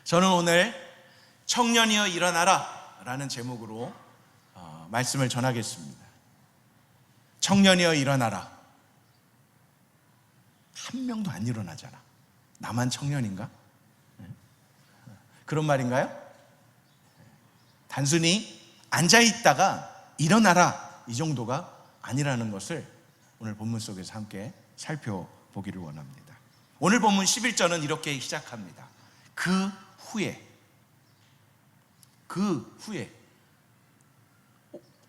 저는 오늘 청년이여 일어나라 라는 제목으로 말씀을 전하겠습니다. 청년이여 일어나라. 한 명도 안 일어나잖아. 나만 청년인가? 그런 말인가요? 단순히 앉아있다가 일어나라 이 정도가 아니라는 것을 오늘 본문 속에서 함께 살펴보기를 원합니다. 오늘 본문 11절은 이렇게 시작합니다. 그 후에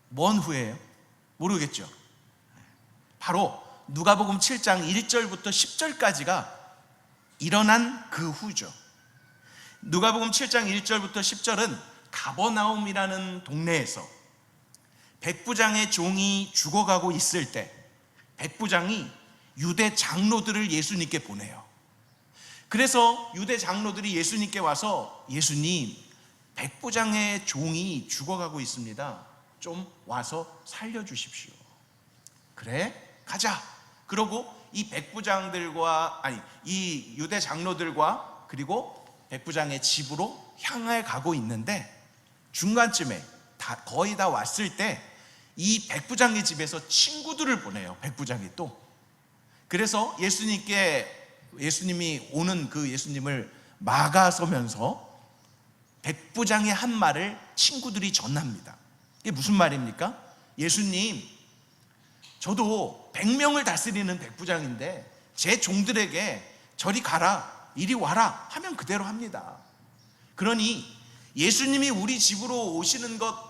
뭔 후에예요? 모르겠죠. 바로 누가복음 7장 1절부터 10절까지가 일어난 그 후죠. 누가복음 7장 1절부터 10절은 가버나움이라는 동네에서 백부장의 종이 죽어가고 있을 때 백부장이 유대 장로들을 예수님께 보내요. 그래서 유대 장로들이 예수님께 와서 예수님, 백부장의 종이 죽어가고 있습니다. 좀 와서 살려주십시오. 그래, 가자. 그러고 이 백부장들과 이 유대 장로들과 그리고 백부장의 집으로 향해 가고 있는데 중간쯤에 거의 다 왔을 때 이 백부장의 집에서 친구들을 보내요. 백부장이 또. 그래서 예수님이 오는 그 예수님을 막아서면서 백부장의 한 말을 친구들이 전합니다. 이게 무슨 말입니까? 예수님, 저도 100명을 다스리는 백부장인데 제 종들에게 저리 가라, 이리 와라 하면 그대로 합니다. 그러니 예수님이 우리 집으로 오시는 것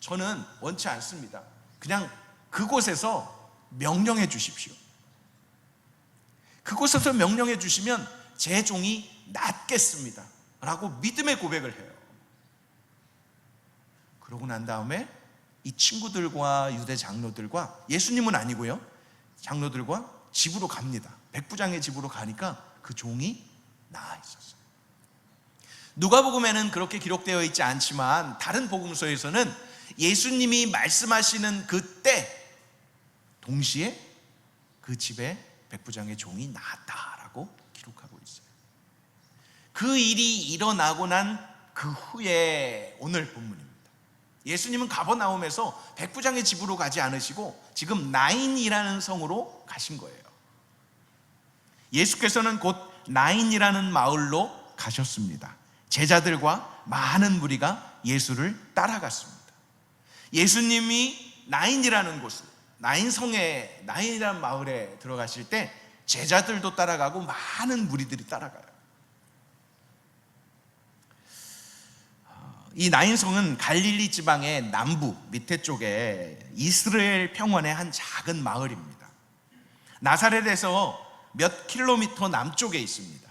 저는 원치 않습니다. 그냥 그곳에서 명령해 주십시오. 그곳에서 명령해 주시면 제 종이 낫겠습니다 라고 믿음의 고백을 해요. 그러고 난 다음에 이 친구들과 유대 장로들과, 예수님은 아니고요, 장로들과 집으로 갑니다. 백부장의 집으로 가니까 그 종이 나아 있었어요. 누가복음에는 그렇게 기록되어 있지 않지만 다른 복음서에서는 예수님이 말씀하시는 그때 동시에 그 집에 백부장의 종이 나았다라고 기록하고 있어요. 그 일이 일어나고 난 그 후에 오늘 본문입니다. 예수님은 가버나움에서 백부장의 집으로 가지 않으시고 지금 나인이라는 성으로 가신 거예요. 예수께서는 곧 나인이라는 마을로 가셨습니다. 제자들과 많은 무리가 예수를 따라갔습니다. 예수님이 나인이라는 곳을, 나인성에, 나인이라는 마을에 들어가실 때 제자들도 따라가고 많은 무리들이 따라가요. 이 나인성은 갈릴리 지방의 남부 밑에 쪽에 이스라엘 평원의 한 작은 마을입니다. 나사렛에서 몇 킬로미터 남쪽에 있습니다.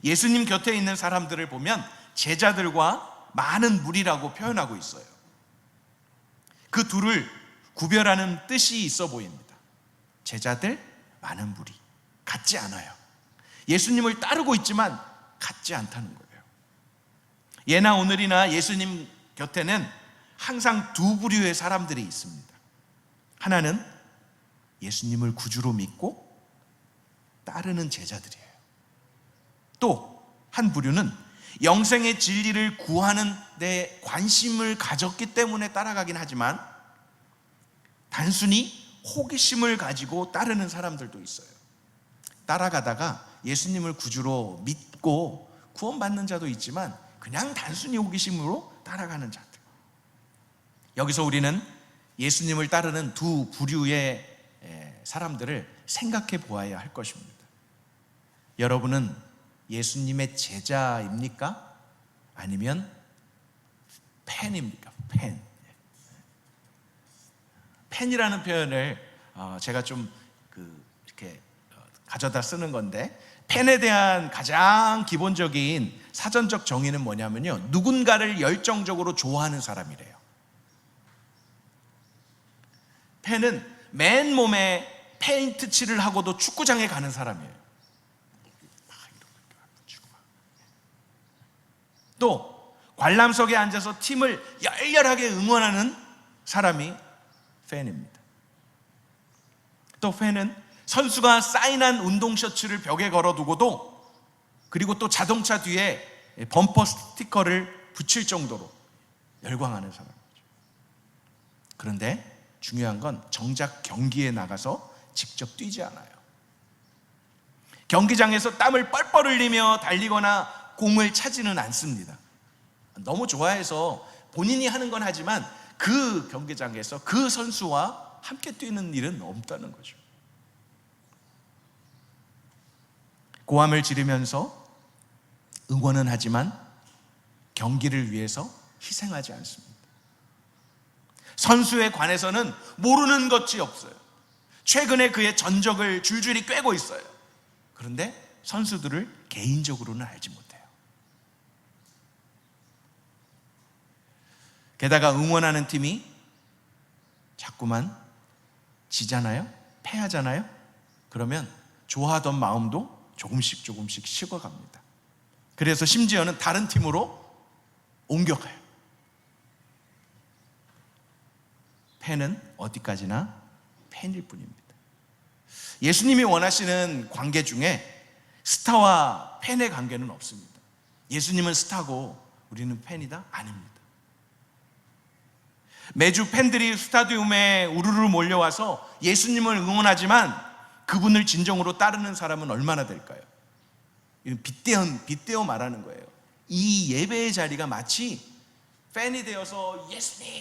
예수님 곁에 있는 사람들을 보면 제자들과 많은 무리라고 표현하고 있어요. 그 둘을 구별하는 뜻이 있어 보입니다. 제자들, 많은 무리. 같지 않아요. 예수님을 따르고 있지만 같지 않다는 거예요. 예나 오늘이나 예수님 곁에는 항상 두 부류의 사람들이 있습니다. 하나는 예수님을 구주로 믿고 따르는 제자들이에요. 또 한 부류는 영생의 진리를 구하는 데 관심을 가졌기 때문에 따라가긴 하지만 단순히 호기심을 가지고 따르는 사람들도 있어요. 따라가다가 예수님을 구주로 믿고 구원받는 자도 있지만 그냥 단순히 호기심으로 따라가는 자들. 여기서 우리는 예수님을 따르는 두 부류의 사람들을 생각해 보아야 할 것입니다. 여러분은 예수님의 제자입니까? 아니면 팬입니까? 팬이라는 표현을 제가 좀 이렇게 가져다 쓰는 건데, 팬에 대한 가장 기본적인 사전적 정의는 뭐냐면요, 누군가를 열정적으로 좋아하는 사람이래요. 팬은 맨몸에 페인트 칠을 하고도 축구장에 가는 사람이에요. 또 관람석에 앉아서 팀을 열렬하게 응원하는 사람이 팬입니다. 또 팬은 선수가 사인한 운동 셔츠를 벽에 걸어두고도 그리고 또 자동차 뒤에 범퍼 스티커를 붙일 정도로 열광하는 사람이죠. 그런데 중요한 건 정작 경기에 나가서 직접 뛰지 않아요. 경기장에서 땀을 뻘뻘 흘리며 달리거나 공을 차지는 않습니다. 너무 좋아해서 본인이 하는 건 하지만 그 경기장에서 그 선수와 함께 뛰는 일은 없다는 거죠. 고함을 지르면서 응원은 하지만 경기를 위해서 희생하지 않습니다. 선수에 관해서는 모르는 것이 없어요. 최근에 그의 전적을 줄줄이 꿰고 있어요. 그런데 선수들을 개인적으로는 알지 못해요. 게다가 응원하는 팀이 자꾸만 지잖아요? 패하잖아요? 그러면 좋아하던 마음도 조금씩 식어갑니다. 그래서 심지어는 다른 팀으로 옮겨가요. 팬은 어디까지나 팬일 뿐입니다. 예수님이 원하시는 관계 중에 스타와 팬의 관계는 없습니다. 예수님은 스타고 우리는 팬이다? 아닙니다. 매주 팬들이 스타디움에 우르르 몰려와서 예수님을 응원하지만 그분을 진정으로 따르는 사람은 얼마나 될까요? 이건 빗대어 말하는 거예요. 이 예배의 자리가 마치 팬이 되어서 예수님,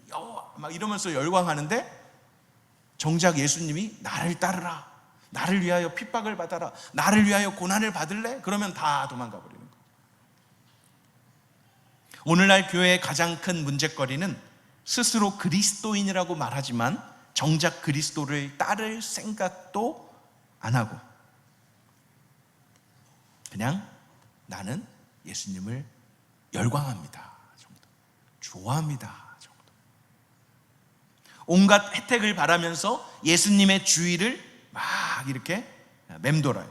여호와 막 이러면서 열광하는데 정작 예수님이 나를 따르라, 나를 위하여 핍박을 받아라, 나를 위하여 고난을 받을래? 그러면 다 도망가 버리는 거예요. 오늘날 교회의 가장 큰 문제거리는 스스로 그리스도인이라고 말하지만 정작 그리스도를 따를 생각도 안 하고 그냥 나는 예수님을 열광합니다 정도, 좋아합니다 정도, 온갖 혜택을 바라면서 예수님의 주위를 막 이렇게 맴돌아요.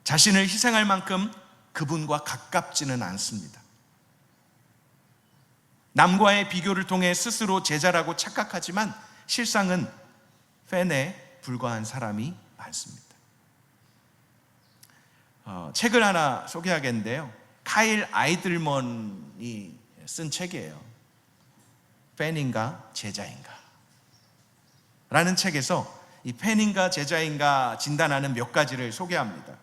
자신을 희생할 만큼 그분과 가깝지는 않습니다. 남과의 비교를 통해 스스로 제자라고 착각하지만 실상은 팬에 불과한 사람이 많습니다. 책을 하나 소개하겠는데요. 카일 아이들먼이 쓴 책이에요. 팬인가 제자인가 라는 책에서 이 팬인가 제자인가 진단하는 몇 가지를 소개합니다.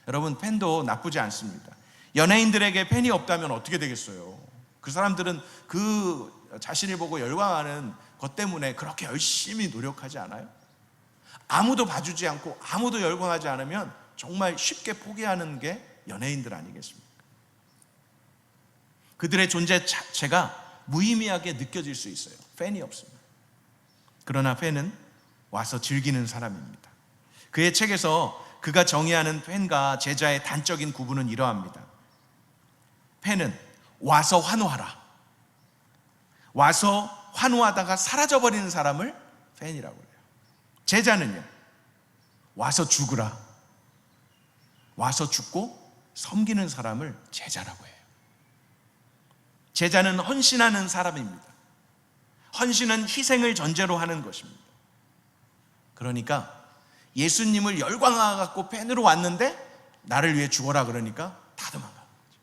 여러분, 팬도 나쁘지 않습니다. 연예인들에게 팬이 없다면 어떻게 되겠어요? 그 사람들은 그 자신을 보고 열광하는 것 때문에 그렇게 열심히 노력하지 않아요? 아무도 봐주지 않고 아무도 열광하지 않으면 정말 쉽게 포기하는 게 연예인들 아니겠습니까? 그들의 존재 자체가 무의미하게 느껴질 수 있어요. 팬이 없습니다. 그러나 팬은 와서 즐기는 사람입니다. 그의 책에서 그가 정의하는 팬과 제자의 단적인 구분은 이러합니다. 팬은 와서 환호하라, 와서 환호하다가 사라져버리는 사람을 팬이라고 해요. 제자는요, 와서 죽으라, 와서 죽고 섬기는 사람을 제자라고 해요. 제자는 헌신하는 사람입니다. 헌신은 희생을 전제로 하는 것입니다. 그러니까 예수님을 열광하고 팬으로 왔는데 나를 위해 죽어라 그러니까 다 도망가는 거죠.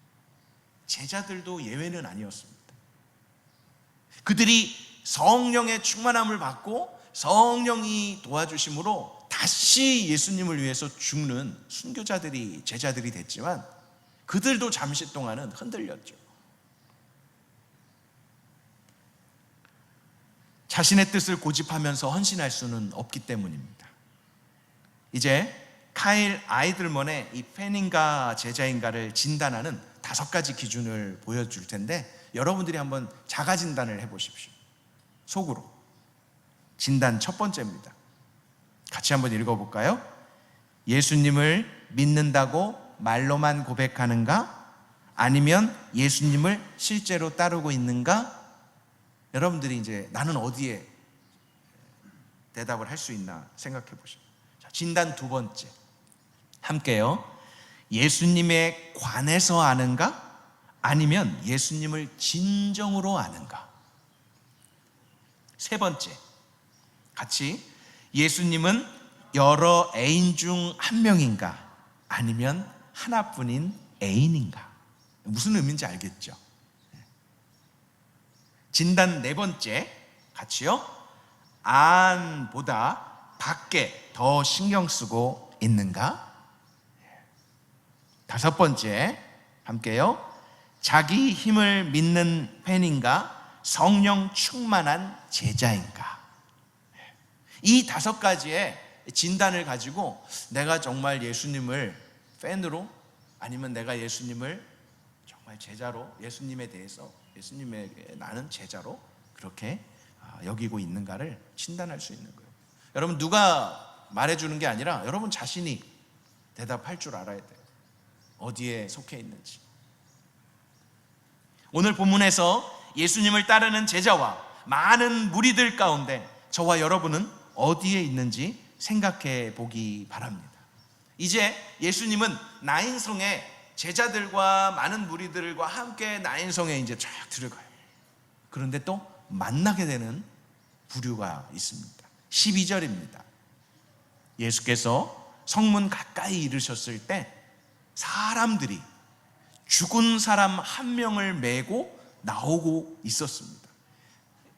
제자들도 예외는 아니었습니다. 그들이 성령의 충만함을 받고 성령이 도와주심으로 다시 예수님을 위해서 죽는 순교자들이, 제자들이 됐지만 그들도 잠시 동안은 흔들렸죠. 자신의 뜻을 고집하면서 헌신할 수는 없기 때문입니다. 이제 카일 아이들먼의 이 팬인가 제자인가를 진단하는 5가지 기준을 보여줄 텐데 여러분들이 한번 자가 진단을 해보십시오. 속으로. 진단 첫 번째입니다. 같이 한번 읽어볼까요? 예수님을 믿는다고 말로만 고백하는가? 아니면 예수님을 실제로 따르고 있는가? 여러분들이 이제 나는 어디에 대답을 할 수 있나 생각해 보십시오. 진단 두 번째, 함께요. 예수님에 관해서 아는가? 아니면 예수님을 진정으로 아는가? 세 번째, 같이 예수님은 여러 애인 중 한 명인가? 아니면 하나뿐인 애인인가? 무슨 의미인지 알겠죠? 진단 네 번째, 같이요. 안보다 밖에 더 신경 쓰고 있는가? 다섯 번째, 함께요. 자기 힘을 믿는 팬인가? 성령 충만한 제자인가? 이 다섯 가지의 진단을 가지고 내가 정말 예수님을 팬으로, 아니면 내가 예수님을 정말 제자로, 예수님에 대해서, 예수님에게 나는 제자로 그렇게 여기고 있는가를 진단할 수 있는 거예요. 여러분, 누가 말해주는 게 아니라 여러분 자신이 대답할 줄 알아야 돼요. 어디에 속해 있는지. 오늘 본문에서 예수님을 따르는 제자와 많은 무리들 가운데 저와 여러분은 어디에 있는지 생각해 보기 바랍니다. 이제 예수님은 나인성에 제자들과 많은 무리들과 함께 나인성에 이제 쫙 들어가요. 그런데 또 만나게 되는 부류가 있습니다. 12절입니다. 예수께서 성문 가까이 이르셨을 때 사람들이 죽은 사람 한 명을 메고 나오고 있었습니다.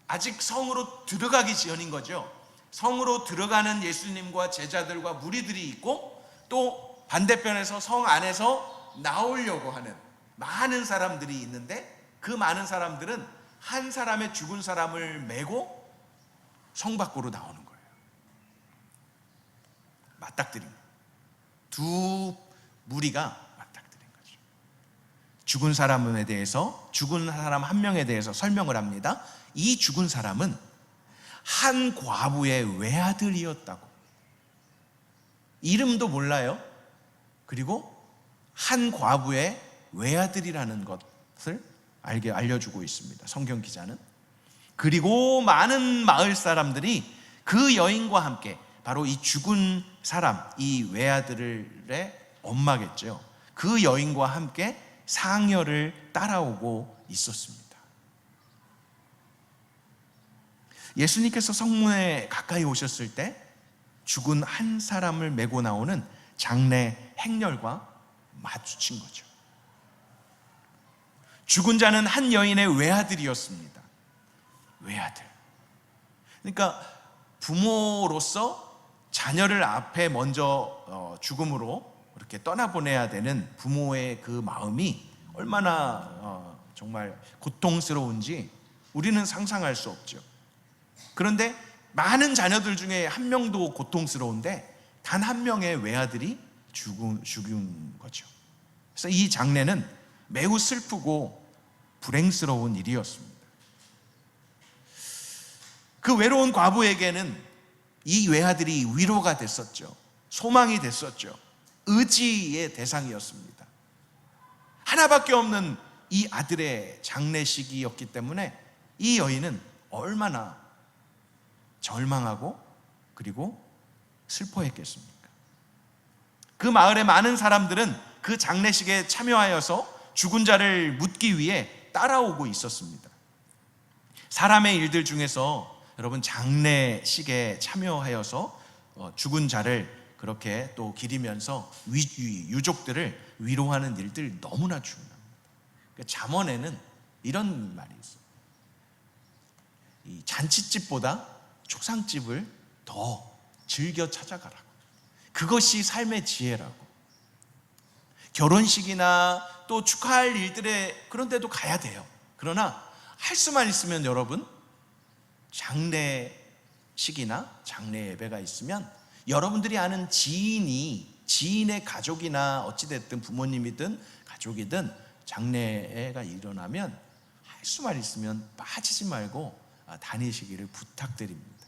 아직 성으로 들어가기 전인 거죠. 성으로 들어가는 예수님과 제자들과 무리들이 있고, 또 반대편에서 성 안에서 나오려고 하는 많은 사람들이 있는데, 그 많은 사람들은 한 사람의 죽은 사람을 메고 성 밖으로 나오는 거예요. 맞닥뜨립니다. 두 무리가 맞닥뜨린 거죠. 죽은 사람에 대해서, 죽은 사람 한 명에 대해서 설명을 합니다. 이 죽은 사람은 한 과부의 외아들이었다고. 이름도 몰라요. 그리고 한 과부의 외아들이라는 것을 알려주고 있습니다, 성경 기자는. 그리고 많은 마을 사람들이 그 여인과 함께, 바로 이 죽은 사람, 이 외아들의 엄마겠죠, 그 여인과 함께 상여를 따라오고 있었습니다. 예수님께서 성문에 가까이 오셨을 때 죽은 한 사람을 메고 나오는 장례 행렬과 마주친 거죠. 죽은 자는 한 여인의 외아들이었습니다. 외아들. 그러니까 부모로서 자녀를 앞에 먼저 죽음으로 이렇게 떠나보내야 되는 부모의 그 마음이 얼마나 정말 고통스러운지 우리는 상상할 수 없죠. 그런데 많은 자녀들 중에 한 명도 고통스러운데 단 한 명의 외아들이 죽은 거죠. 그래서 이 장례는 매우 슬프고 불행스러운 일이었습니다. 그 외로운 과부에게는 이 외아들이 위로가 됐었죠. 소망이 됐었죠. 의지의 대상이었습니다. 하나밖에 없는 이 아들의 장례식이었기 때문에 이 여인은 얼마나 절망하고 그리고 슬퍼했겠습니까? 그 마을의 많은 사람들은 그 장례식에 참여하여서 죽은 자를 묻기 위해 따라오고 있었습니다. 사람의 일들 중에서 여러분, 장례식에 참여하여서 죽은 자를 그렇게 또 기리면서 유족들을 위로하는 일들 너무나 중요합니다. 잠언에는 이런 말이 있어요. 이 잔치집보다 초상집을 더 즐겨 찾아가라고. 그것이 삶의 지혜라고. 결혼식이나 또 축하할 일들에 그런 데도 가야 돼요. 그러나 할 수만 있으면 여러분, 장례식이나 장례 예배가 있으면 여러분들이 아는 지인의 가족이나 어찌됐든 부모님이든 가족이든 장례가 일어나면 할 수만 있으면 빠지지 말고 다니시기를 부탁드립니다.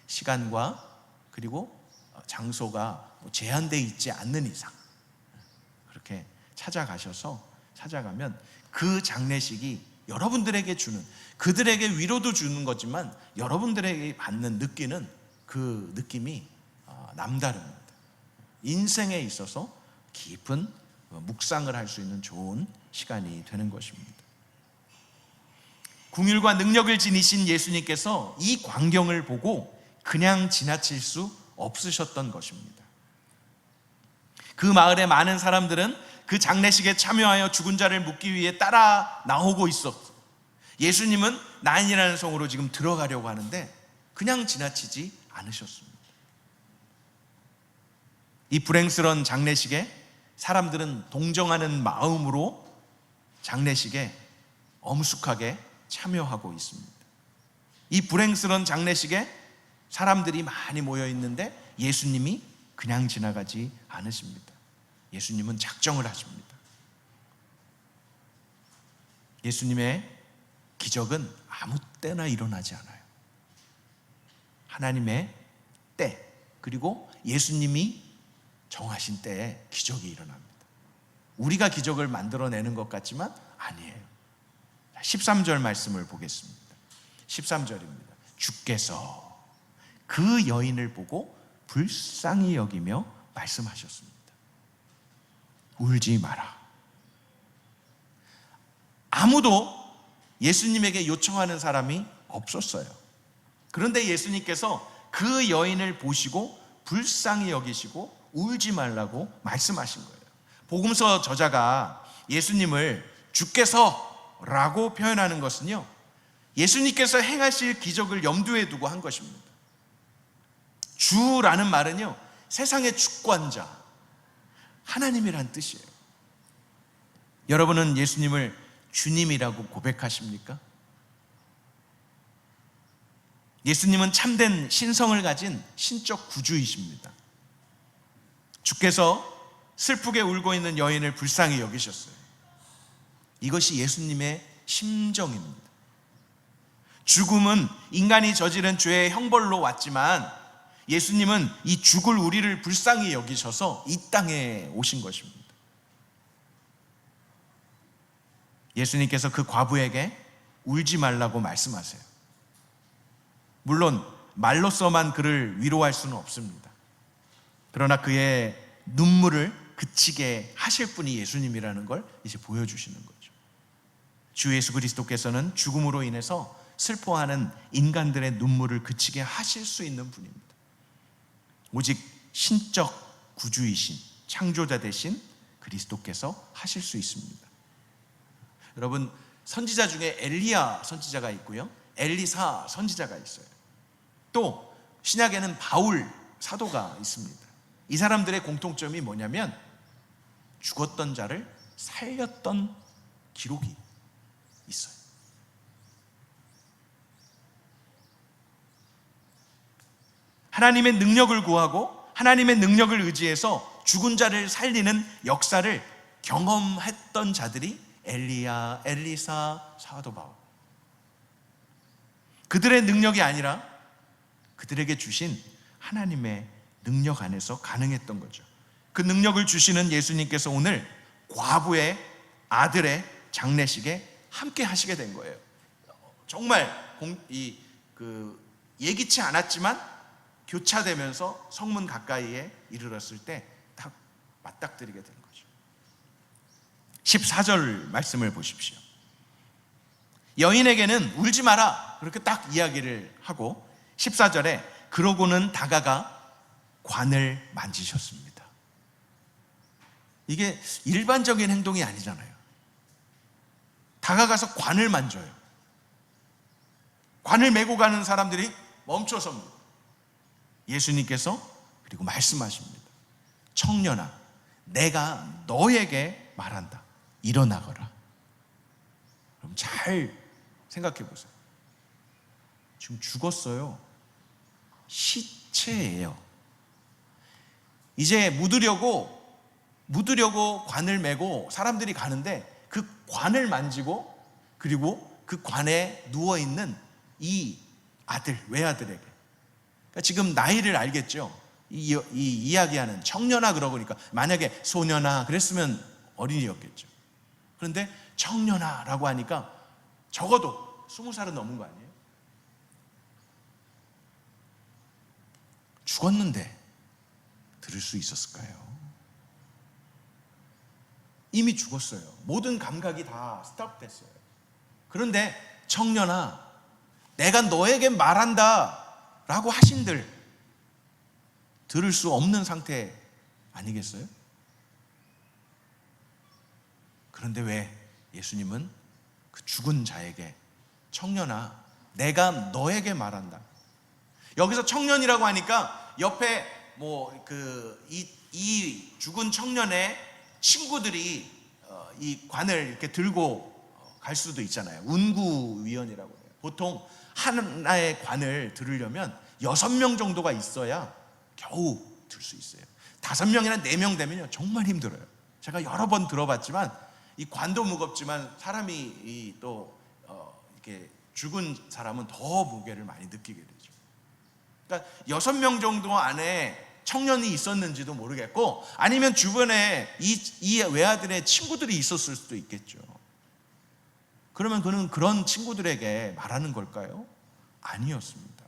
시간과 그리고 장소가 제한되어 있지 않는 이상 그렇게 찾아가면 그 장례식이 여러분들에게 주는, 그들에게 위로도 주는 거지만 여러분들에게 받는 느끼는 그 느낌이 남다릅니다. 인생에 있어서 깊은 묵상을 할 수 있는 좋은 시간이 되는 것입니다. 긍휼과 능력을 지니신 예수님께서 이 광경을 보고 그냥 지나칠 수 없으셨던 것입니다. 그 마을의 많은 사람들은 그 장례식에 참여하여 죽은 자를 묻기 위해 따라 나오고 있었어요. 예수님은 나인이라는 성으로 지금 들어가려고 하는데 그냥 지나치지 않으셨습니다. 이 불행스러운 장례식에 사람들은 동정하는 마음으로 장례식에 엄숙하게 참여하고 있습니다. 이 불행스러운 장례식에 사람들이 많이 모여 있는데 예수님이 그냥 지나가지 않으십니다. 예수님은 작정을 하십니다. 예수님의 기적은 아무 때나 일어나지 않아요. 하나님의 때, 그리고 예수님이 정하신 때에 기적이 일어납니다. 우리가 기적을 만들어내는 것 같지만 아니에요. 13절 말씀을 보겠습니다. 13절입니다. 주께서 그 여인을 보고 불쌍히 여기며 말씀하셨습니다. 울지 마라. 아무도 예수님에게 요청하는 사람이 없었어요. 그런데 예수님께서 그 여인을 보시고 불쌍히 여기시고 울지 말라고 말씀하신 거예요. 복음서 저자가 예수님을 주께서라고 표현하는 것은요, 예수님께서 행하실 기적을 염두에 두고 한 것입니다. 주라는 말은요, 세상의 주권자, 하나님이란 뜻이에요. 여러분은 예수님을 주님이라고 고백하십니까? 예수님은 참된 신성을 가진 신적 구주이십니다. 주께서 슬프게 울고 있는 여인을 불쌍히 여기셨어요. 이것이 예수님의 심정입니다. 죽음은 인간이 저지른 죄의 형벌로 왔지만 예수님은 이 죽을 우리를 불쌍히 여기셔서 이 땅에 오신 것입니다. 예수님께서 그 과부에게 울지 말라고 말씀하세요. 물론 말로서만 그를 위로할 수는 없습니다. 그러나 그의 눈물을 그치게 하실 분이 예수님이라는 걸 이제 보여주시는 거죠. 주 예수 그리스도께서는 죽음으로 인해서 슬퍼하는 인간들의 눈물을 그치게 하실 수 있는 분입니다. 오직 신적 구주이신 창조자 되신 그리스도께서 하실 수 있습니다. 여러분, 선지자 중에 엘리야 선지자가 있고요, 엘리사 선지자가 있어요. 또 신약에는 바울 사도가 있습니다. 이 사람들의 공통점이 뭐냐면 죽었던 자를 살렸던 기록이 있어요. 하나님의 능력을 구하고 하나님의 능력을 의지해서 죽은 자를 살리는 역사를 경험했던 자들이 엘리야, 엘리사, 사도 바울. 그들의 능력이 아니라 그들에게 주신 하나님의 능력 안에서 가능했던 거죠. 그 능력을 주시는 예수님께서 오늘 과부의 아들의 장례식에 함께 하시게 된 거예요. 정말 예기치 않았지만 교차되면서 성문 가까이에 이르렀을 때 딱 맞닥뜨리게 된 거죠. 14절 말씀을 보십시오. 여인에게는 울지 마라 그렇게 딱 이야기를 하고 14절에 그러고는 다가가 관을 만지셨습니다. 이게 일반적인 행동이 아니잖아요. 다가가서 관을 만져요. 관을 메고 가는 사람들이 멈춰섭니다. 예수님께서 그리고 말씀하십니다. 청년아, 내가 너에게 말한다. 일어나거라. 그럼 잘 생각해 보세요. 지금 죽었어요. 시체예요. 이제 묻으려고 관을 메고 사람들이 가는데 그 관을 만지고 그리고 그 관에 누워있는 이 아들, 외아들에게, 그러니까 지금 나이를 알겠죠? 이 이야기하는 청년아 그러니까 만약에 소년아 그랬으면 어린이였겠죠. 그런데 청년아라고 하니까 적어도 20살은 넘은 거 아니에요? 죽었는데 들을 수 있었을까요? 이미 죽었어요. 모든 감각이 다 스탑됐어요. 그런데 청년아, 내가 너에게 말한다 라고 하신들 들을 수 없는 상태 아니겠어요? 그런데 왜 예수님은 그 죽은 자에게, 청년아, 내가 너에게 말한다. 여기서 청년이라고 하니까 옆에 이 죽은 청년의 친구들이 이 관을 이렇게 들고 갈 수도 있잖아요. 운구위원이라고 해요. 보통 하나의 관을 들으려면 6명 정도가 있어야 겨우 들 수 있어요. 5명이나 4명 되면요 정말 힘들어요. 제가 여러 번 들어봤지만 이 관도 무겁지만 사람이 또 이렇게 죽은 사람은 더 무게를 많이 느끼게 되죠. 그러니까 6명 정도 안에 청년이 있었는지도 모르겠고, 아니면 주변에 이 외아들의 친구들이 있었을 수도 있겠죠. 그러면 그는 그런 친구들에게 말하는 걸까요? 아니었습니다.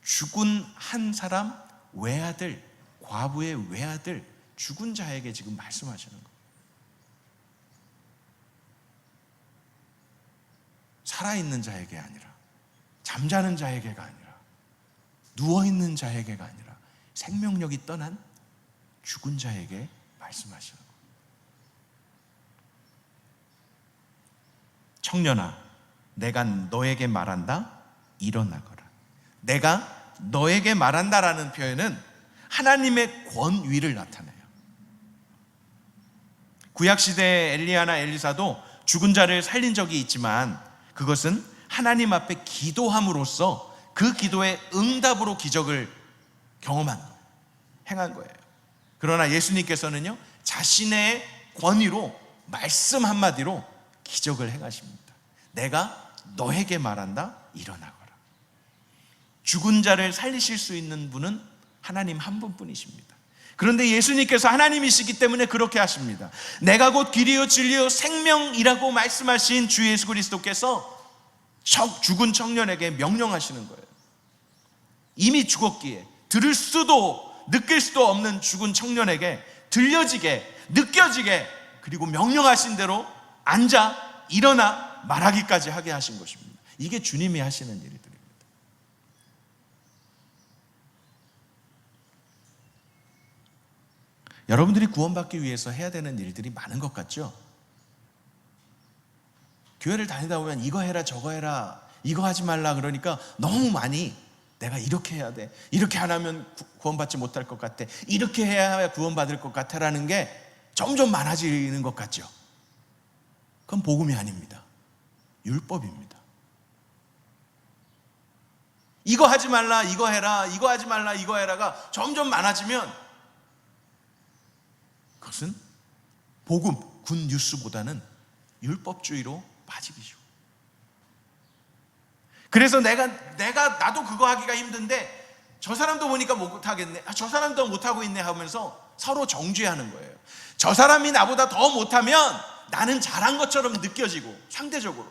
죽은 한 사람 외아들, 과부의 외아들, 죽은 자에게 지금 말씀하시는 거예요. 살아있는 자에게 아니라, 잠자는 자에게가 아니라, 누워있는 자에게가 아니라 생명력이 떠난 죽은 자에게 말씀하시는 거예요. 청년아, 내가 너에게 말한다, 일어나거라. 내가 너에게 말한다라는 표현은 하나님의 권위를 나타내요. 구약시대의 엘리야나 엘리사도 죽은 자를 살린 적이 있지만 그것은 하나님 앞에 기도함으로써 그 기도의 응답으로 기적을 경험한 거예요. 행한 거예요. 그러나 예수님께서는요, 자신의 권위로, 말씀 한마디로 기적을 행하십니다. 내가 너에게 말한다, 일어나거라. 죽은 자를 살리실 수 있는 분은 하나님 한 분뿐이십니다. 그런데 예수님께서 하나님이시기 때문에 그렇게 하십니다. 내가 곧 길이요 진리요 생명이라고 말씀하신 주 예수 그리스도께서 죽은 청년에게 명령하시는 거예요. 이미 죽었기에 들을 수도 느낄 수도 없는 죽은 청년에게 들려지게, 느껴지게, 그리고 명령하신 대로 앉아, 일어나 말하기까지 하게 하신 것입니다. 이게 주님이 하시는 일들입니다. 여러분들이 구원받기 위해서 해야 되는 일들이 많은 것 같죠? 교회를 다니다 보면 이거 해라 저거 해라, 이거 하지 말라 그러니까 너무 많이 내가 이렇게 해야 돼, 이렇게 안 하면 구원받지 못할 것 같아, 이렇게 해야 구원받을 것 같아 라는 게 점점 많아지는 것 같죠? 그건 복음이 아닙니다. 율법입니다. 이거 하지 말라, 이거 해라, 이거 하지 말라, 이거 해라가 점점 많아지면 그것은 복음, 굿뉴스보다는 율법주의로 빠지기죠. 그래서 나도 그거 하기가 힘든데 저 사람도 보니까 못하겠네, 저 사람도 못하고 있네 하면서 서로 정죄하는 거예요. 저 사람이 나보다 더 못하면 나는 잘한 것처럼 느껴지고, 상대적으로.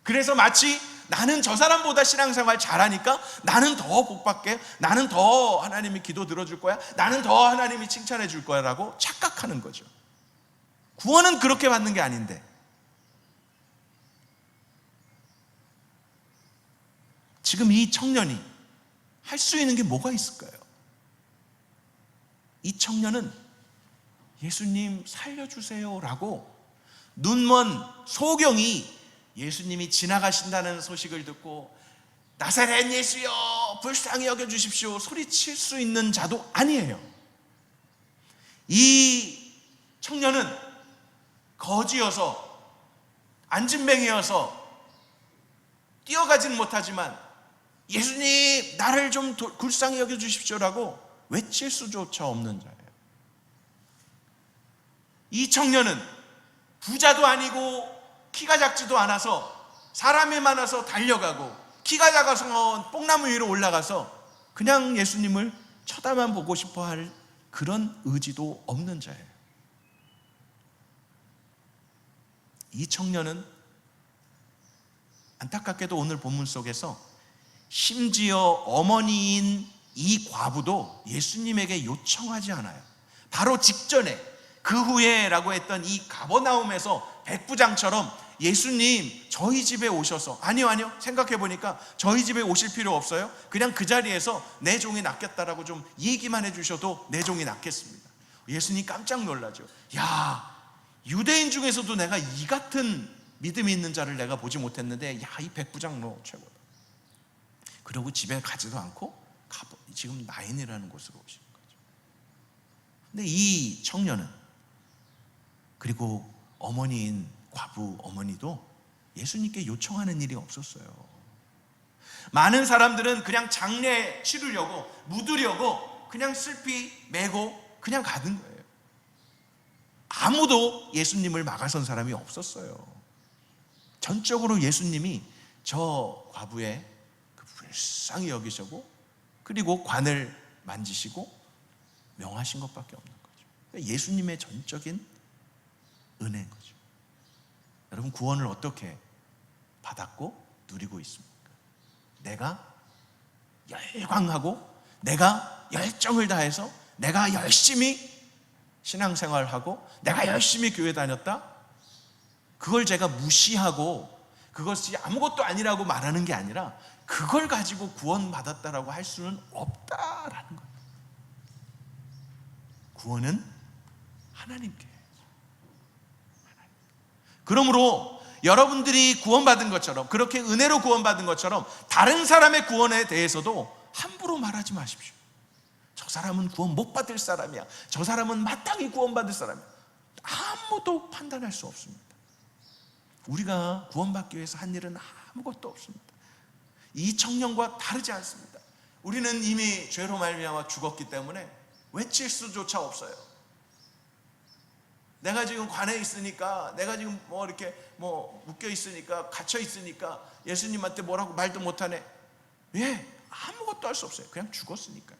그래서 마치 나는 저 사람보다 신앙생활 잘하니까 나는 더 복받게, 나는 더 하나님이 기도 들어줄 거야, 나는 더 하나님이 칭찬해 줄 거야 라고 착각하는 거죠. 구원은 그렇게 받는 게 아닌데. 지금 이 청년이 할 수 있는 게 뭐가 있을까요? 이 청년은 예수님 살려주세요 라고 눈먼 소경이 예수님이 지나가신다는 소식을 듣고 나사렛 예수여 불쌍히 여겨주십시오 소리칠 수 있는 자도 아니에요. 이 청년은 거지여서, 안진뱅이여서 뛰어가지는 못하지만 예수님 나를 좀 불쌍히 여겨주십시오라고 외칠 수조차 없는 자예요. 이 청년은 부자도 아니고 키가 작지도 않아서 사람이 많아서 달려가고, 키가 작아서 뽕나무 위로 올라가서 그냥 예수님을 쳐다만 보고 싶어 할 그런 의지도 없는 자예요. 이 청년은 안타깝게도 오늘 본문 속에서 심지어 어머니인 이 과부도 예수님에게 요청하지 않아요. 바로 직전에, 그 후에 라고 했던 이 가버나움에서 백부장처럼 예수님 저희 집에 오셔서, 아니요 생각해 보니까 저희 집에 오실 필요 없어요. 그냥 그 자리에서 내 종이 낫겠다라고 좀 얘기만 해주셔도 내 종이 낫겠습니다. 예수님 깜짝 놀라죠. 야, 유대인 중에서도 내가 이 같은 믿음이 있는 자를 내가 보지 못했는데, 야, 이 백부장로 최고다. 그러고 집에 가지도 않고 지금 나인이라는 곳으로 오신 거죠. 근데 이 청년은, 그리고 어머니인 과부 어머니도 예수님께 요청하는 일이 없었어요. 많은 사람들은 그냥 장례 치르려고, 묻으려고 그냥 슬피 메고 그냥 가는 거예요. 아무도 예수님을 막아선 사람이 없었어요. 전적으로 예수님이 저 과부의 그 불쌍히 여기시고, 그리고 관을 만지시고 명하신 것밖에 없는 거죠. 그러니까 예수님의 전적인 은혜인 거죠. 여러분, 구원을 어떻게 받았고 누리고 있습니까? 내가 열광하고, 내가 열정을 다해서, 내가 열심히 신앙생활하고, 내가 열심히 교회 다녔다, 그걸 제가 무시하고 그것이 아무것도 아니라고 말하는 게 아니라, 그걸 가지고 구원받았다라고 할 수는 없다라는 거예요. 구원은 하나님께. 그러므로 여러분들이 구원받은 것처럼, 그렇게 은혜로 구원받은 것처럼 다른 사람의 구원에 대해서도 함부로 말하지 마십시오. 저 사람은 구원 못 받을 사람이야, 저 사람은 마땅히 구원받을 사람이야. 아무도 판단할 수 없습니다. 우리가 구원받기 위해서 한 일은 아무것도 없습니다. 이 청년과 다르지 않습니다. 우리는 이미 죄로 말미암아 죽었기 때문에 외칠 수조차 없어요. 내가 지금 관에 있으니까, 내가 지금 이렇게 묶여 있으니까, 갇혀 있으니까 예수님한테 뭐라고 말도 못하네. 왜? 아무것도 할 수 없어요. 그냥 죽었으니까.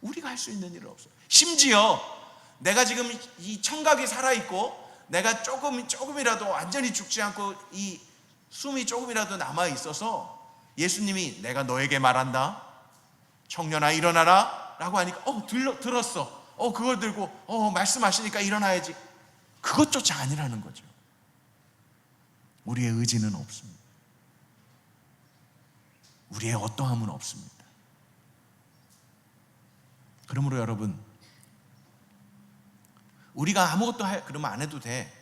우리가 할 수 있는 일은 없어요. 심지어 내가 지금 이 청각이 살아있고, 내가 조금이라도 완전히 죽지 않고 이 숨이 조금이라도 남아 있어서 예수님이 내가 너에게 말한다, 청년아 일어나라 라고 하니까 들었어. 그걸 들고 말씀하시니까 일어나야지. 그것조차 아니라는 거죠. 우리의 의지는 없습니다. 우리의 어떠함은 없습니다. 그러므로 여러분, 우리가 아무것도 그러면 안 해도 돼.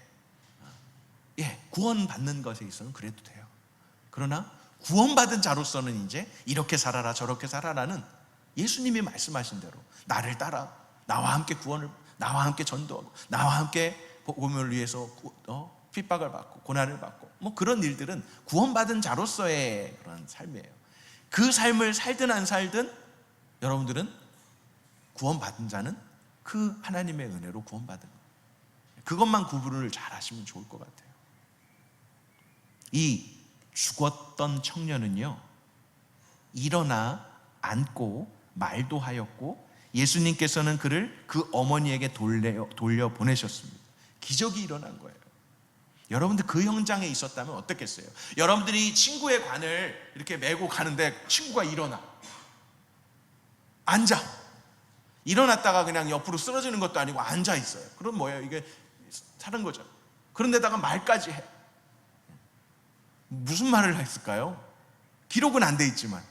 구원받는 것에 있어서는 그래도 돼요. 그러나 구원받은 자로서는 이제 이렇게 살아라 저렇게 살아라는 예수님이 말씀하신 대로 나를 따라, 나와 함께 나와 함께 전도하고, 나와 함께 복음을 위해서 핍박을 받고 고난을 받고 그런 일들은 구원받은 자로서의 그런 삶이에요. 그 삶을 살든 안 살든 여러분들은 구원받은 자는 그 하나님의 은혜로 구원받은 거예요. 그것만 구분을 잘 하시면 좋을 것 같아요. 이 죽었던 청년은요, 일어나 앉고 말도 하였고, 예수님께서는 그를 그 어머니에게 돌려보내셨습니다. 기적이 일어난 거예요. 여러분들 그 현장에 있었다면 어떻겠어요? 여러분들이 친구의 관을 이렇게 메고 가는데 친구가 앉아. 일어났다가 그냥 옆으로 쓰러지는 것도 아니고 앉아 있어요. 그럼 뭐예요? 이게 사는 거죠. 그런데다가 말까지 해. 무슨 말을 했을까요? 기록은 안 돼 있지만,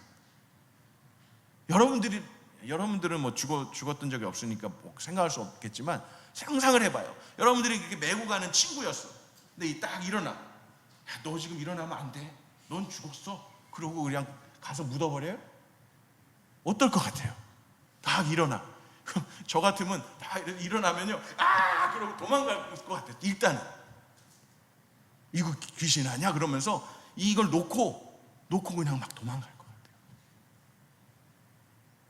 여러분들은 죽었던 적이 없으니까 생각할 수 없겠지만 상상을 해봐요. 여러분들이 이렇게 메고 가는 친구였어. 근데 딱 일어나. 야, 너 지금 일어나면 안 돼. 넌 죽었어. 그러고 그냥 가서 묻어버려요? 어떨 것 같아요? 딱 일어나. 저 같으면 다 일어나면요, 그러고 도망갈 것 같아요. 일단은 이거 귀신 아니야? 그러면서 이걸 놓고 그냥 막 도망갈 것 같아요.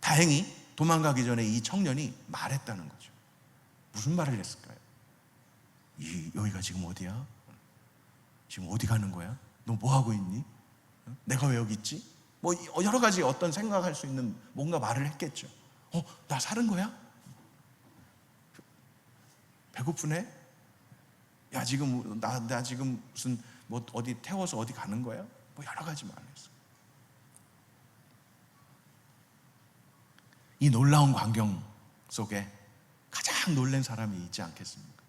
다행히 도망가기 전에 이 청년이 말했다는 거죠. 무슨 말을 했을까요? 여기가 지금 어디야? 지금 어디 가는 거야? 너 뭐 하고 있니? 내가 왜 여기 있지? 여러 가지 어떤 생각할 수 있는 뭔가 말을 했겠죠. 나 사는 거야? 배고프네? 야, 지금 나 지금 무슨 어디 태워서 어디 가는 거야? 여러 가지 말을 했어. 이 놀라운 광경 속에 가장 놀란 사람이 있지 않겠습니까?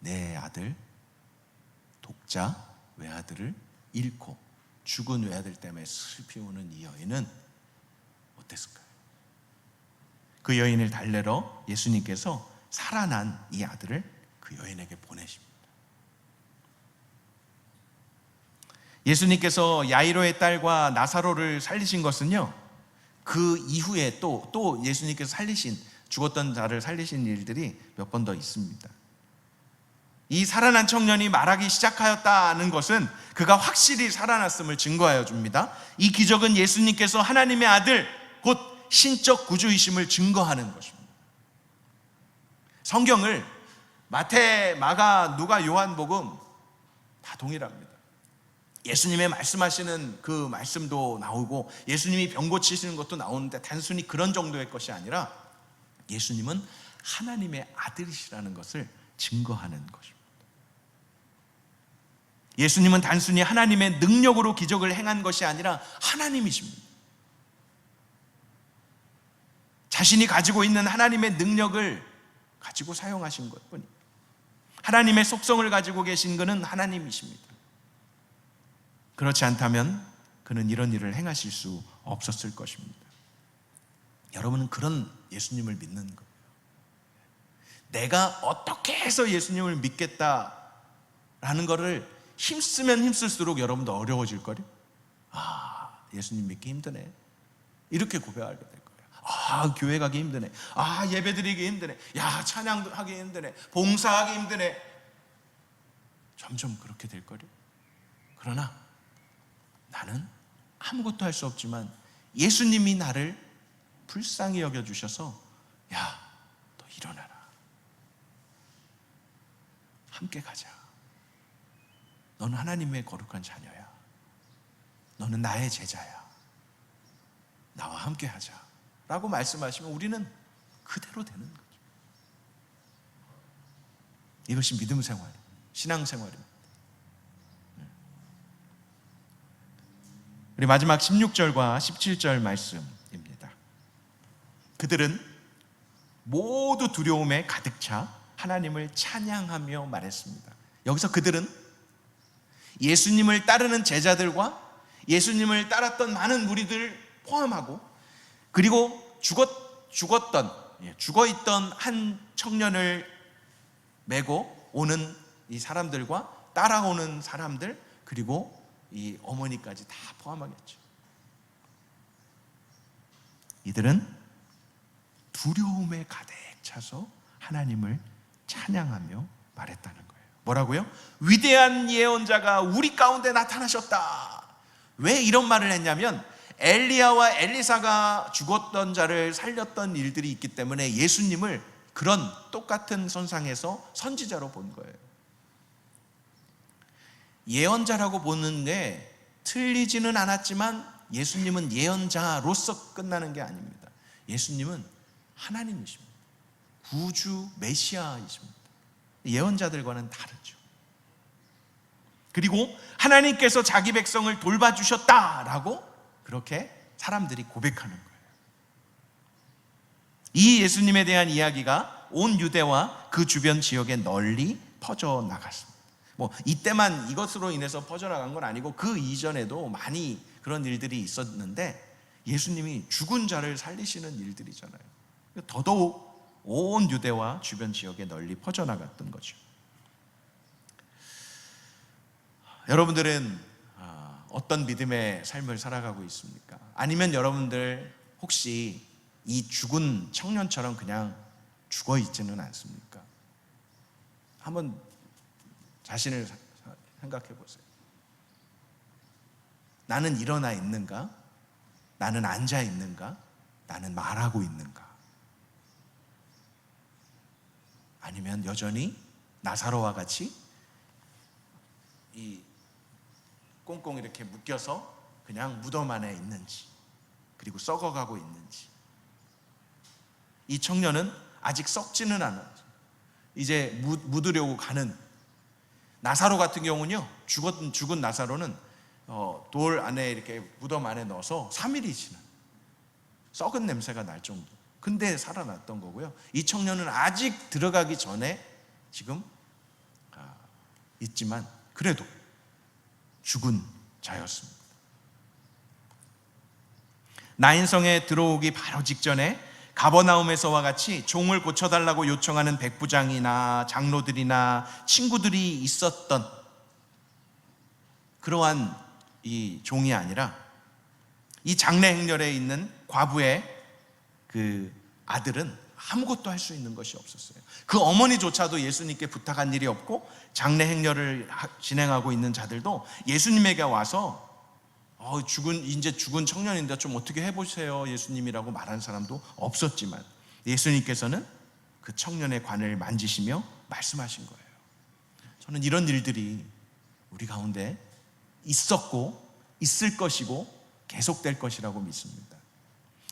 내 아들 독자 외아들을 잃고 죽은 외아들 때문에 슬피 우는 이 여인은 어땠을까요? 그 여인을 달래러 예수님께서 살아난 이 아들을 그 여인에게 보내십니다. 예수님께서 야이로의 딸과 나사로를 살리신 것은요, 그 이후에 또 예수님께서 죽었던 자를 살리신 일들이 몇 번 더 있습니다. 이 살아난 청년이 말하기 시작하였다는 것은 그가 확실히 살아났음을 증거하여 줍니다. 이 기적은 예수님께서 하나님의 아들, 곧 신적 구주이심을 증거하는 것입니다. 성경을 마태, 마가, 누가, 요한복음 다 동일합니다. 예수님의 말씀하시는 그 말씀도 나오고 예수님이 병 고치시는 것도 나오는데 단순히 그런 정도의 것이 아니라 예수님은 하나님의 아들이시라는 것을 증거하는 것입니다. 예수님은 단순히 하나님의 능력으로 기적을 행한 것이 아니라 하나님이십니다. 자신이 가지고 있는 하나님의 능력을 가지고 사용하신 것뿐입니다. 하나님의 속성을 가지고 계신 그는 하나님이십니다. 그렇지 않다면 그는 이런 일을 행하실 수 없었을 것입니다. 여러분은 그런 예수님을 믿는 거예요. 내가 어떻게 해서 예수님을 믿겠다라는 것을 힘쓰면 힘쓸수록 여러분도 어려워질 거예요. 예수님 믿기 힘드네, 이렇게 고백하게 될 거예요. 교회 가기 힘드네, 예배 드리기 힘드네, 찬양하기 힘드네, 봉사하기 힘드네. 점점 그렇게 될 거예요. 그러나 나는 아무것도 할 수 없지만 예수님이 나를 불쌍히 여겨주셔서 너 일어나라, 함께 가자, 너는 하나님의 거룩한 자녀야, 너는 나의 제자야, 나와 함께 하자 라고 말씀하시면 우리는 그대로 되는 거죠. 이것이 믿음 생활, 신앙 생활입니다. 우리 마지막 16절과 17절 말씀입니다. 그들은 모두 두려움에 가득 차 하나님을 찬양하며 말했습니다. 여기서 그들은 예수님을 따르는 제자들과 예수님을 따랐던 많은 무리들을 포함하고, 그리고 죽어있던 한 청년을 메고 오는 이 사람들과 따라오는 사람들, 그리고 이 어머니까지 다 포함하겠죠. 이들은 두려움에 가득 차서 하나님을 찬양하며 말했다는 거예요. 뭐라고요? 위대한 예언자가 우리 가운데 나타나셨다. 왜 이런 말을 했냐면 엘리야와 엘리사가 죽었던 자를 살렸던 일들이 있기 때문에 예수님을 그런 똑같은 선상에서 선지자로 본 거예요. 예언자라고 보는 게 틀리지는 않았지만 예수님은 예언자로서 끝나는 게 아닙니다. 예수님은 하나님이십니다. 구주 메시아이십니다. 예언자들과는 다르죠. 그리고 하나님께서 자기 백성을 돌봐주셨다라고 그렇게 사람들이 고백하는 거예요. 이 예수님에 대한 이야기가 온 유대와 그 주변 지역에 널리 퍼져나갔습니다. 이때만 이것으로 인해서 퍼져나간 건 아니고 그 이전에도 많이 그런 일들이 있었는데 예수님이 죽은 자를 살리시는 일들이잖아요. 더더욱 온 유대와 주변 지역에 널리 퍼져나갔던 거죠. 여러분들은 어떤 믿음의 삶을 살아가고 있습니까? 아니면 여러분들 혹시 이 죽은 청년처럼 그냥 죽어 있지는 않습니까? 한번 자신을 생각해 보세요. 나는 일어나 있는가? 나는 앉아 있는가? 나는 말하고 있는가? 아니면 여전히 나사로와 같이 이 꽁꽁 이렇게 묶여서 그냥 무덤 안에 있는지, 그리고 썩어가고 있는지. 이 청년은 아직 썩지는 않아요. 이제 묻으려고 가는. 나사로 같은 경우는요, 죽은 나사로는 돌 안에 이렇게 무덤 안에 넣어서 3일이 지나 썩은 냄새가 날 정도. 근데 살아났던 거고요. 이 청년은 아직 들어가기 전에 지금 있지만 그래도 죽은 자였습니다. 나인성에 들어오기 바로 직전에 가버나움에서와 같이 종을 고쳐달라고 요청하는 백부장이나 장로들이나 친구들이 있었던 그러한 이 종이 아니라 이 장례 행렬에 있는 과부의 그 아들은 아무것도 할 수 있는 것이 없었어요. 그 어머니조차도 예수님께 부탁한 일이 없고, 장례 행렬을 진행하고 있는 자들도 예수님에게 와서 이제 죽은 청년인데 좀 어떻게 해보세요 예수님이라고 말한 사람도 없었지만, 예수님께서는 그 청년의 관을 만지시며 말씀하신 거예요. 저는 이런 일들이 우리 가운데 있었고 있을 것이고 계속될 것이라고 믿습니다.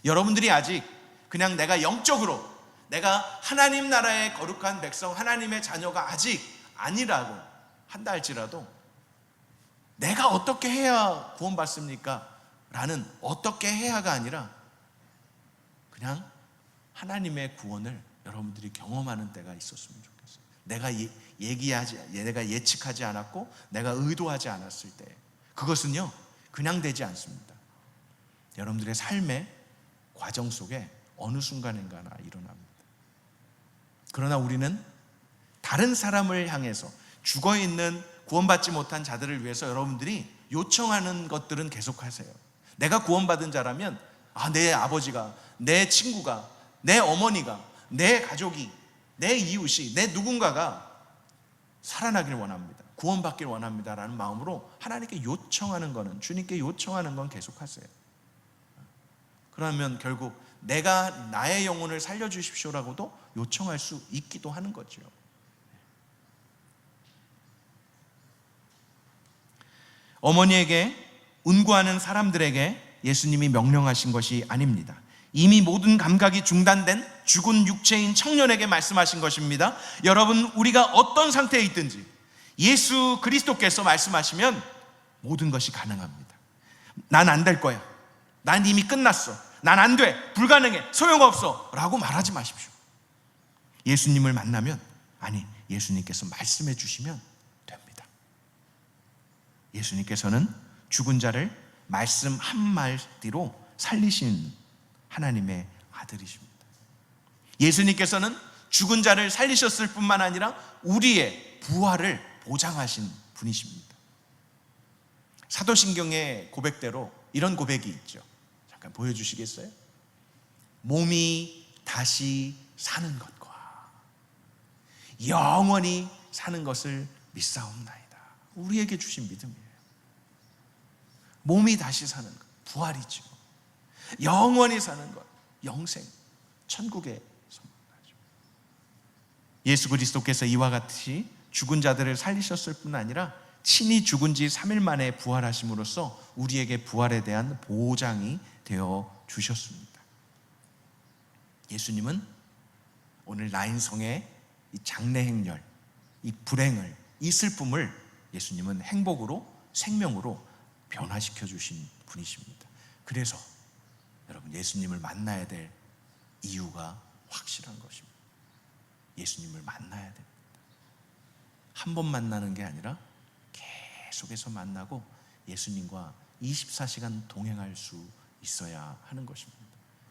여러분들이 아직 그냥 내가 영적으로 내가 하나님 나라의 거룩한 백성, 하나님의 자녀가 아직 아니라고 한다 할지라도, 내가 어떻게 해야 구원받습니까? 라는 어떻게 해야가 아니라 그냥 하나님의 구원을 여러분들이 경험하는 때가 있었으면 좋겠어요. 내가 예측하지 않았고 내가 의도하지 않았을 때 그것은요 그냥 되지 않습니다. 여러분들의 삶의 과정 속에 어느 순간인가나 일어납니다. 그러나 우리는 다른 사람을 향해서, 죽어있는 구원받지 못한 자들을 위해서 여러분들이 요청하는 것들은 계속하세요. 내가 구원받은 자라면 내 아버지가, 내 친구가, 내 어머니가, 내 가족이, 내 이웃이, 내 누군가가 살아나길 원합니다, 구원받길 원합니다 라는 마음으로 하나님께 요청하는 거는, 주님께 요청하는 건 계속하세요. 그러면 결국 내가 나의 영혼을 살려주십시오라고도 요청할 수 있기도 하는 거죠. 어머니에게 운구하는 사람들에게 예수님이 명령하신 것이 아닙니다. 이미 모든 감각이 중단된 죽은 육체인 청년에게 말씀하신 것입니다. 여러분, 우리가 어떤 상태에 있든지 예수 그리스도께서 말씀하시면 모든 것이 가능합니다. 난 안 될 거야, 난 이미 끝났어, 난 안 돼, 불가능해, 소용없어 라고 말하지 마십시오. 예수님을 만나면, 예수님께서 말씀해 주시면 됩니다. 예수님께서는 죽은 자를 말씀 한마디로 살리신 하나님의 아들이십니다. 예수님께서는 죽은 자를 살리셨을 뿐만 아니라 우리의 부활을 보장하신 분이십니다. 사도신경의 고백대로 이런 고백이 있죠. 잠깐 보여주시겠어요? 몸이 다시 사는 것과 영원히 사는 것을 믿사옵나이다. 우리에게 주신 믿음이에요. 몸이 다시 사는 것, 부활이죠. 영원히 사는 것, 영생, 천국에 선포하죠. 예수 그리스도께서 이와 같이 죽은 자들을 살리셨을 뿐 아니라 친히 죽은 지 3일 만에 부활하심으로써 우리에게 부활에 대한 보장이 되어 주셨습니다. 예수님은 오늘 나인성의 이 장례 행렬, 이 불행을, 이 슬픔을 예수님은 행복으로, 생명으로 변화시켜 주신 분이십니다. 그래서 여러분, 예수님을 만나야 될 이유가 확실한 것입니다. 예수님을 만나야 됩니다. 한 번 만나는 게 아니라 계속해서 만나고 예수님과 24시간 동행할 수 있어야 하는 것입니다.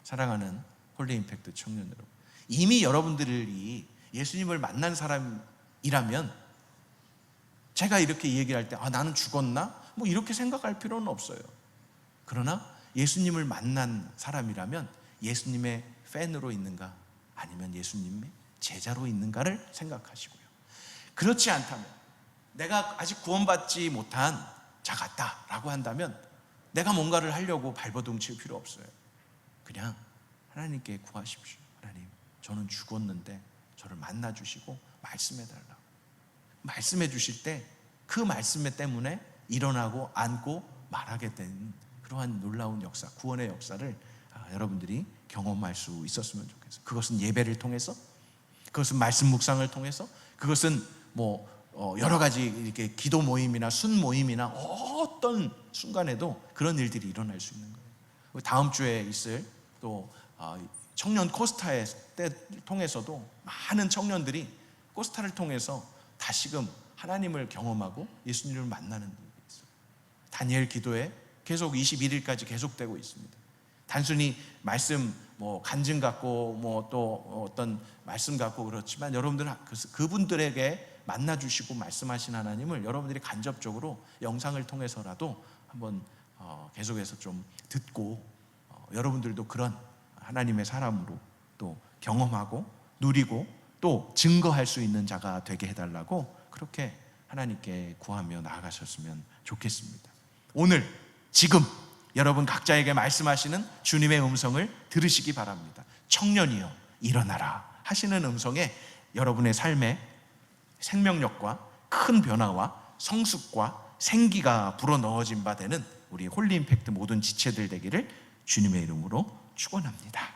사랑하는 홀리 임팩트 청년 여러분, 이미 여러분들이 예수님을 만난 사람이라면 제가 이렇게 얘기할 때 나는 죽었나? 이렇게 생각할 필요는 없어요. 그러나 예수님을 만난 사람이라면 예수님의 팬으로 있는가, 아니면 예수님의 제자로 있는가를 생각하시고요. 그렇지 않다면, 내가 아직 구원받지 못한 자 같다라고 한다면 내가 뭔가를 하려고 발버둥 칠 필요 없어요. 그냥 하나님께 구하십시오. 하나님, 저는 죽었는데 저를 만나 주시고 말씀해 달라고. 말씀해 주실 때 그 말씀 때문에 일어나고 앉고 말하게 된 그러한 놀라운 역사, 구원의 역사를 여러분들이 경험할 수 있었으면 좋겠어요. 그것은 예배를 통해서, 그것은 말씀 묵상을 통해서, 그것은 여러 가지 이렇게 기도 모임이나 순 모임이나 어떤 순간에도 그런 일들이 일어날 수 있는 거예요. 다음 주에 있을 또 청년 코스타의 때 통해서도 많은 청년들이 코스타를 통해서 다시금 하나님을 경험하고 예수님을 만나는 일이 있어요. 다니엘 기도에 계속 21일까지 계속되고 있습니다. 단순히 말씀 간증 갖고 또 어떤 말씀 갖고 그렇지만 여러분들은 그분들에게 만나주시고 말씀하신 하나님을 여러분들이 간접적으로 영상을 통해서라도 한번 계속해서 좀 듣고 여러분들도 그런 하나님의 사람으로 또 경험하고 누리고 또 증거할 수 있는 자가 되게 해달라고 그렇게 하나님께 구하며 나아가셨으면 좋겠습니다. 오늘 지금 여러분 각자에게 말씀하시는 주님의 음성을 들으시기 바랍니다. 청년이여 일어나라 하시는 음성에 여러분의 삶에 생명력과 큰 변화와 성숙과 생기가 불어넣어진 바 되는 우리 홀리 임팩트 모든 지체들 되기를 주님의 이름으로 축원합니다.